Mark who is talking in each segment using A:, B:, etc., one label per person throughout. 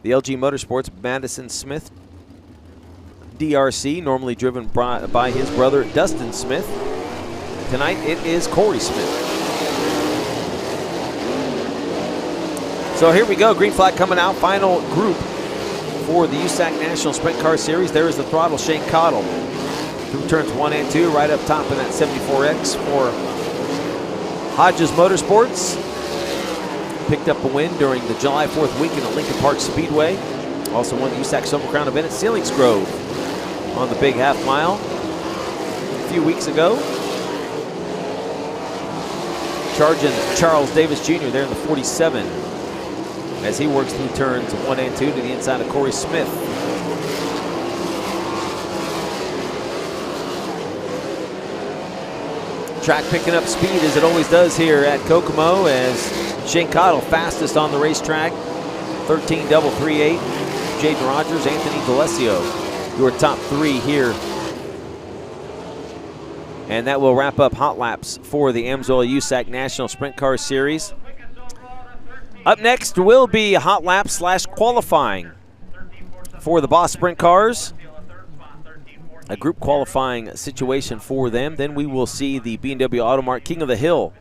A: The LG Motorsports Madison Smith DRC, normally driven by his brother Dustin Smith. Tonight it is Corey Smith. So here we go, green flag coming out, final group for the USAC National Sprint Car Series. There is the throttle, Shane Cottle. Through turns 1 and 2, right up top in that 74X for Hodges Motorsports. Picked up a win during the July 4th weekend at Lincoln Park Speedway. Also won the USAC Silver Crown event at Selinsgrove on the big half mile a few weeks ago. Charging Charles Davis Jr. there in the 47 as he works through turns 1 and 2 to the inside of Corey Smith. Track picking up speed as it always does here at Kokomo as Shane Cottle fastest on the racetrack. 13 double 3.8. Jaden Rogers, Anthony D'Alessio, your top 3 here. And that will wrap up hot laps for the Amsoil USAC National Sprint Car Series. Up next will be hot lap / qualifying for the Boss Sprint Cars. A group qualifying situation for them. Then we will see the B&W Automart King of the Hill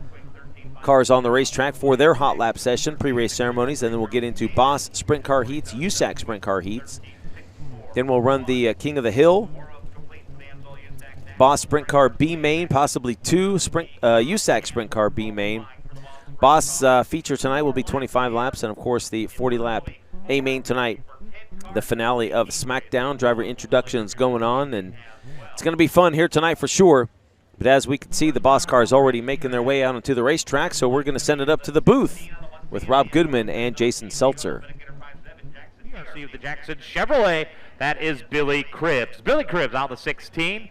A: cars on the racetrack for their hot lap session, pre-race ceremonies, and then we'll get into Boss Sprint Car Heats, USAC Sprint Car Heats. Then we'll run the King of the Hill, Boss Sprint Car B main, possibly 2 USAC Sprint Car B main. Boss feature tonight will be 25 laps, and of course the 40-lap A main tonight. The finale of SmackDown, driver introductions going on, and it's going to be fun here tonight for sure. But as we can see, the Boss cars already making their way out onto the racetrack, so we're going to send it up to the booth with Rob Goodman and Jason Seltzer.
B: The Jackson Chevrolet, that is Billy Cribbs. Billy Cribbs out the 16.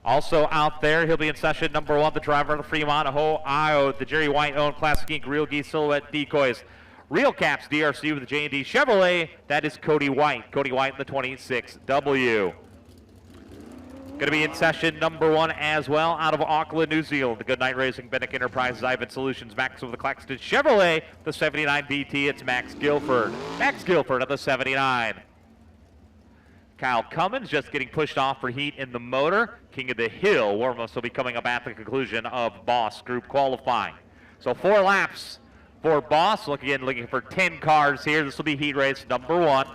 B: Also out there, he'll be in session number 1, the driver of the Fremont, Ohio, the Jerry White-owned Classic Inc. Real Geese Silhouette Decoys. Real Caps DRC with the J&D Chevrolet, that is Cody White. Cody White in the 26W. Going to be in session number 1 as well out of Auckland, New Zealand. The Goodnight Racing, Bennick Enterprises, Ivan Solutions, Max of the Claxton Chevrolet, the 79 BT, it's Max Guilford. Max Guilford of the 79. Kyle Cummins just getting pushed off for heat in the motor. King of the Hill warm-ups will be coming up at the conclusion of Boss Group qualifying. So 4 laps for Boss. Looking for 10 cars here. This will be heat race number 1.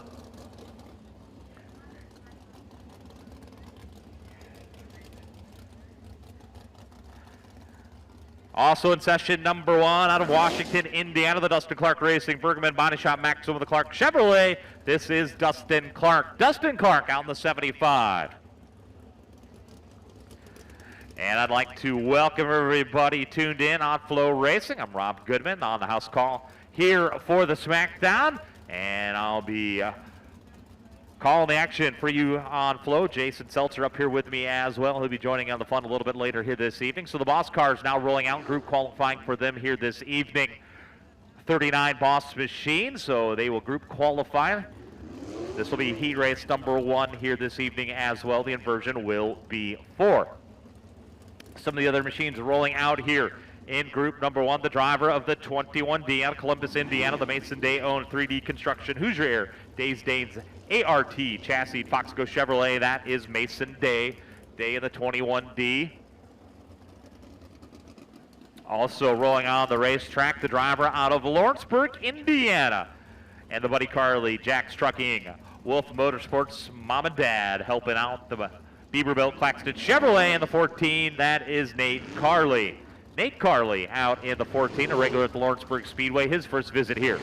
B: Also in session number 1 out of Washington, Indiana, the Dustin Clark Racing, Bergman Body Shop, Maxim of the Clark Chevrolet. This is Dustin Clark. Dustin Clark out in the 75. And I'd like to welcome everybody tuned in on Flow Racing. I'm Rob Goodman on the house call here for the SmackDown. And I'll be calling the action for you on Flow. Jason Seltzer up here with me as well. He'll be joining on the fun a little bit later here this evening. So the Boss cars now rolling out, group qualifying for them here this evening. 39 Boss machines, so they will group qualify. This will be heat race number 1 here this evening as well. The inversion will be 4. Some of the other machines rolling out here in group number 1. The driver of the 21D out of Columbus, Indiana, the Mason Day-owned 3D Construction Hoosier Air Days Danes ART chassis Foxco Chevrolet. That is Mason Day. Day in the 21D. Also rolling on the racetrack, the driver out of Lawrenceburg, Indiana, and the Buddy Carley, Jack's Trucking, Wolf Motorsports, Mom and Dad helping out the Beaverbilt Claxton Chevrolet in the 14. That is Nate Carley. Nate Carley out in the 14, a regular at the Lawrenceburg Speedway, his first visit here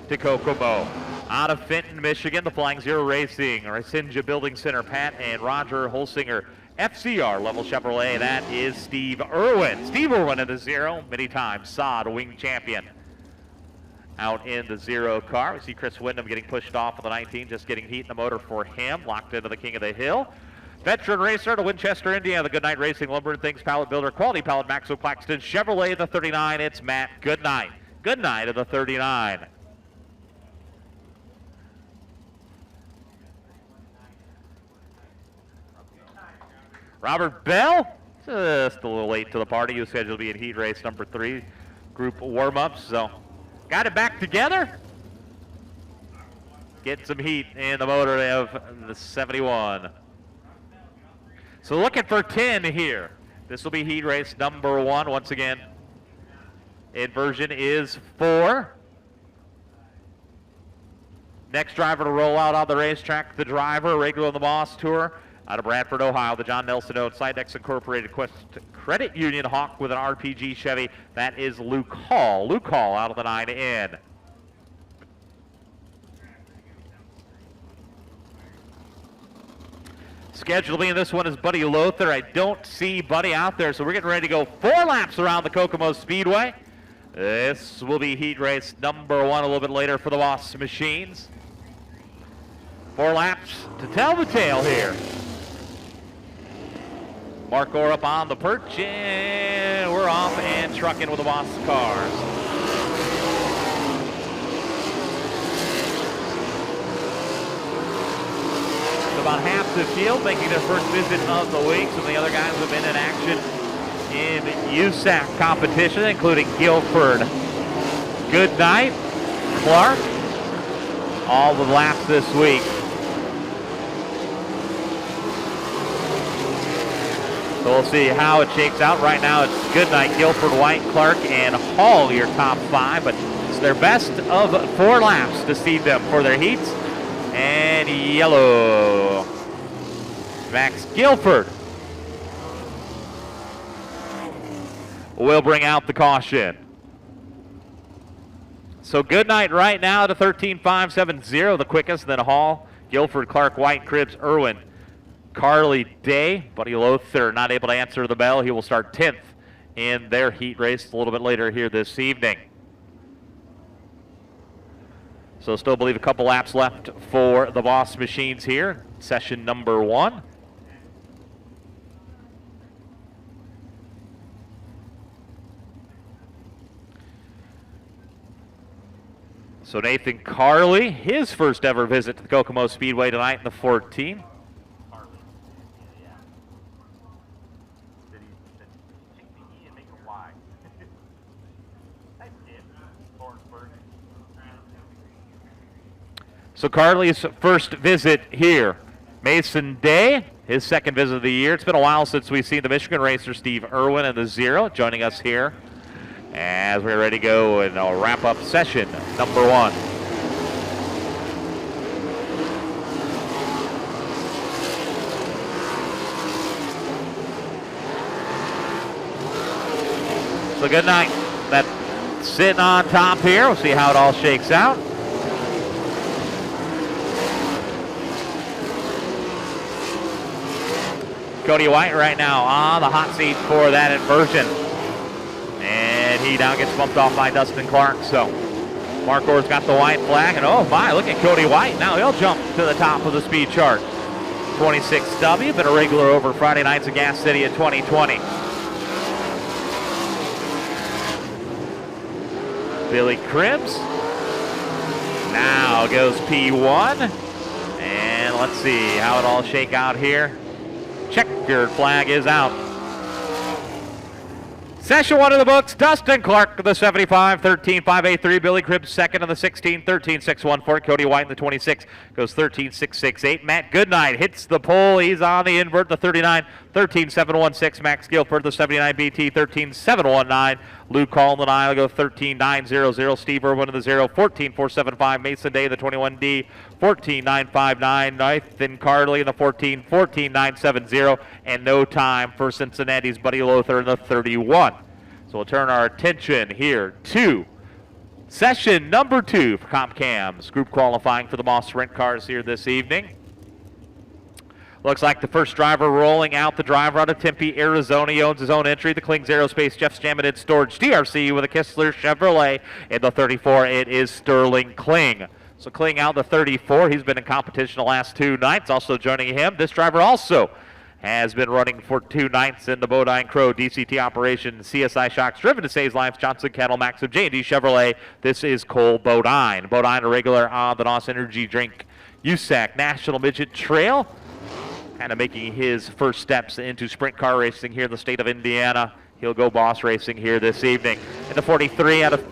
B: to Kokomo. Out of Fenton, Michigan, the Flying Zero Racing, Racinja Building Center, Pat and Roger Holsinger, FCR Level Chevrolet, that is Steve Irwin. Steve Irwin in the Zero, many times sod wing champion. Out in the Zero car, we see Chris Wyndham getting pushed off of the 19, just getting heat in the motor for him, locked into the King of the Hill. Veteran racer to Winchester, Indiana, the Goodnight Racing, Lumber and Things Pallet Builder, Quality Pallet, Maxo Claxton Chevrolet, the 39, it's Matt Goodnight. Goodnight of the 39. Robert Bell, just a little late to the party. He was scheduled to be in heat race number 3, group warm-ups, so got it back together. getting some heat in the motor of the 71. So looking for 10 here. This will be heat race number 1. Once again, inversion is 4. Next driver to roll out on the racetrack, the driver, regular on the Boss Tour, out of Bradford, Ohio, the John Nelson owned Sidex Incorporated Credit Union Hawk with an RPG Chevy. That is Luke Hall. Luke Hall out of the 9N. Scheduled to be in this one is Buddy Lothar. I don't see Buddy out there, so we're getting ready to go 4 laps around the Kokomo Speedway. This will be heat race number 1 a little bit later for the Boss Machines. 4 laps to tell the tale here. Mark Orr up on the perch, and we're off and trucking with the Boss cars. About half the field making their first visit of the week. Some of the other guys have been in action in USAC competition, including Guilford, Goodnight, Clark, all the laps this week. So we'll see how it shakes out. Right now it's Goodnight, Guilford, White, Clark, and Hall, your top 5, but it's their best of 4 laps to seed them for their heats. And yellow, Max Guilford will bring out the caution. So Goodnight right now at a 13.570, the quickest. Then Hall, Guilford, Clark, White, Cribbs, Irwin, Carly, Day. Buddy Lothar not able to answer the bell. He will start 10th in their heat race a little bit later here this evening. So still believe a couple laps left for the Boss Machines here, session number 1. So Nathan Carley, his first ever visit to the Kokomo Speedway tonight in the 14. So Carley's first visit here. Mason Day, his second visit of the year. It's been a while since we've seen the Michigan racer Steve Irwin and the Zero joining us here as we're ready to go and I'll wrap up session number 1. So Goodnight, that's sitting on top here. We'll see how it all shakes out. Cody White right now on the hot seat for that inversion. And he now gets bumped off by Dustin Clark. So Mark Orr's got the white flag. And oh my, look at Cody White. Now he'll jump to the top of the speed chart. 26W, been a regular over Friday nights at Gas City in 2020. Billy Cribbs. Now goes P1. And let's see how it all shake out here. Checkered flag is out. Session 1 of the books, Dustin Clark, the 75, 13.583. Billy Cribbs second on the 16, 13.614. Cody White in the 26 goes 13.668. Matt Goodnight hits the pole. He's on the invert, the 39, 13.716. Max Guilford, the 79 BT, 13.719. Luke Hall in the 9 will go 13.900. Steve Irwin in the 0, 14.475. Mason Day, the 21D, 14.959. Nathan Carley in the 14, 14.970. And no time for Cincinnati's Buddy Lothar in the 31. So we'll turn our attention here to session number 2 for Comp Cam's group qualifying for the Moss Sprint cars here this evening. Looks like the first driver rolling out, the driver out of Tempe, Arizona. He owns his own entry, the Klings Aerospace Jeff Stammen Storage DRC with a Kistler Chevrolet. In the 34, it is Sterling Kling. So Kling out the 34. He's been in competition the last 2 nights. Also joining him, this driver also has been running for 2 nights in the Bodine Crow DCT operation. CSI Shocks, driven to save lives, Johnson Kettle, Maxim J&D Chevrolet. This is Cole Bodine. Bodine, a regular on the NOS Energy Drink USAC National Midget Trail. Kind of making his first steps into sprint car racing here in the state of Indiana. He'll go boss racing here this evening. In the 43 out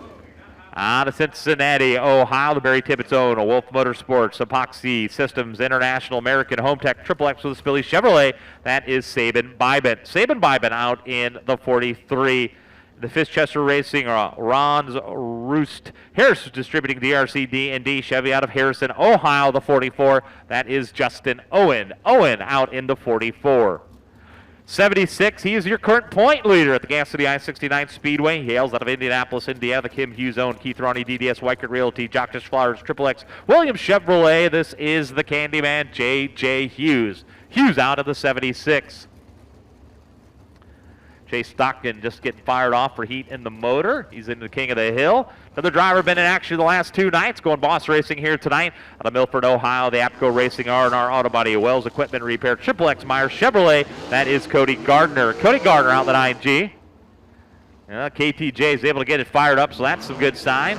B: Out of Cincinnati, Ohio, the Barry Tibbetts own Wolf Motorsports, Epoxy Systems International, American Home Tech, Triple X with Spilly Chevrolet. That is Sabin Bybin. Sabin Bybin out in the 43. The Fischester Racing, Ron's Roost. Harris distributing DRC D&D Chevy out of Harrison, Ohio, the 44. That is Justin Owen. Owen out in the 44. 76, he is your current point leader at the Gas City I-69 Speedway. He hails out of Indianapolis, Indiana. The Kim Hughes owned Keith Ronnie, DDS, Weichert Realty, Jocktish Flowers, Triple X, Williams Chevrolet. This is the Candyman, J.J. Hughes. Hughes out of the 76. Chase Stockton just getting fired off for heat in the motor. He's in the King of the Hill. Another driver been in action the last 2 nights, going boss racing here tonight out of Milford, Ohio. The Apco Racing R&R Auto Body, Wells Equipment Repair, Triple X Myers Chevrolet. That is Cody Gardner. Cody Gardner out the 9G. KTJ is able to get it fired up, so that's some good sign.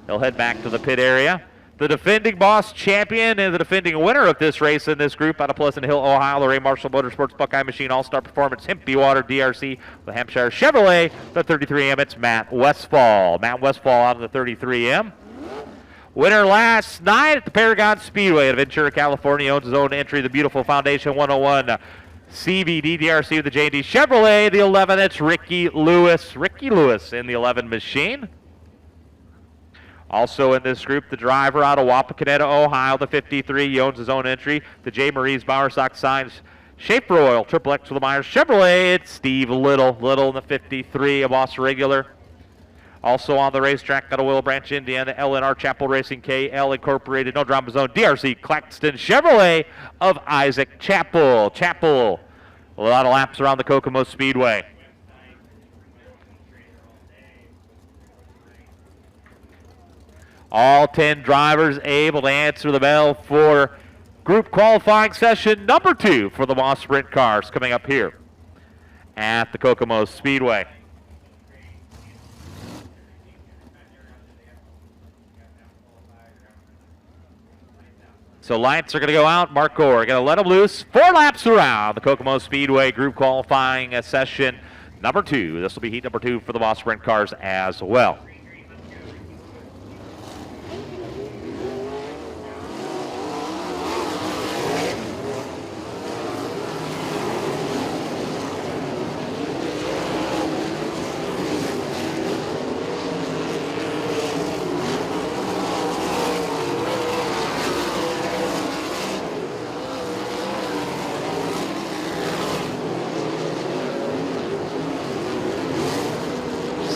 B: He'll head back to the pit area. The defending boss champion and the defending winner of this race in this group out of Pleasant Hill, Ohio, the Ray Marshall Motorsports Buckeye Machine All-Star Performance Hempy Water DRC, the Hampshire Chevrolet, the 33M. It's Matt Westfall. Matt Westfall out of the 33M. Winner last night at the Paragon Speedway in Ventura, California, owns his own entry, the beautiful Foundation 101 CVD DRC with the J&D Chevrolet, the 11. It's Ricky Lewis. Ricky Lewis in the 11 machine. Also in this group, the driver out of Wapakoneta, Ohio, the 53. He owns his own entry. The J. Marie's Bowersock Signs Shape Royal, Triple X with the Myers Chevrolet. It's Steve Little. Little in the 53, a boss regular. Also on the racetrack out of Willow Branch, Indiana, LNR Chapel Racing, KL Incorporated, No Drama Zone, DRC Claxton Chevrolet of Isaac Chapel. Chapel, a lot of laps around the Kokomo Speedway. All 10 drivers able to answer the bell for group qualifying session number 2 for the Boss Sprint cars coming up here at the Kokomo Speedway. So lights are going to go out. Mark Gore going to let them loose. 4 laps around the Kokomo Speedway group qualifying session number 2. This will be heat number 2 for the Boss Sprint cars as well.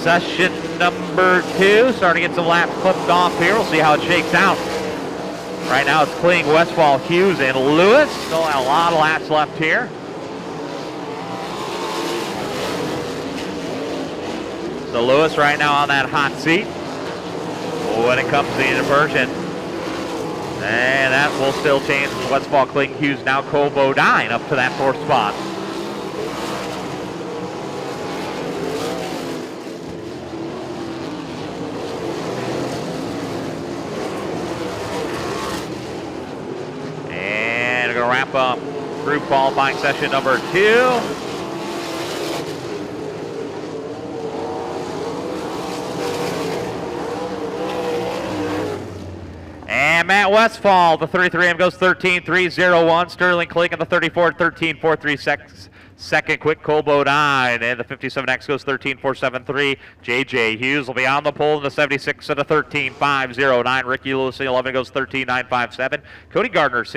B: Session number 2, starting to get some laps clipped off here. We'll see how it shakes out. Right now it's Kling, Westfall, Hughes, and Lewis. Still have a lot of laps left here. So Lewis right now on that hot seat when it comes to the inversion. And that will still change. Westfall, Kling, Hughes, now Cole Bodine up to that 4th spot. Wrap up group qualifying session number 2. And Matt Westfall, the 33M goes 13.301. Sterling Kling in the 34, 13.436. Second, quick Cole Bodine, and the 57X goes 13.473. J.J. Hughes will be on the pole in the 76 and the 13.509. Ricky Lewis, the 11 goes 13.957. Cody Gardner,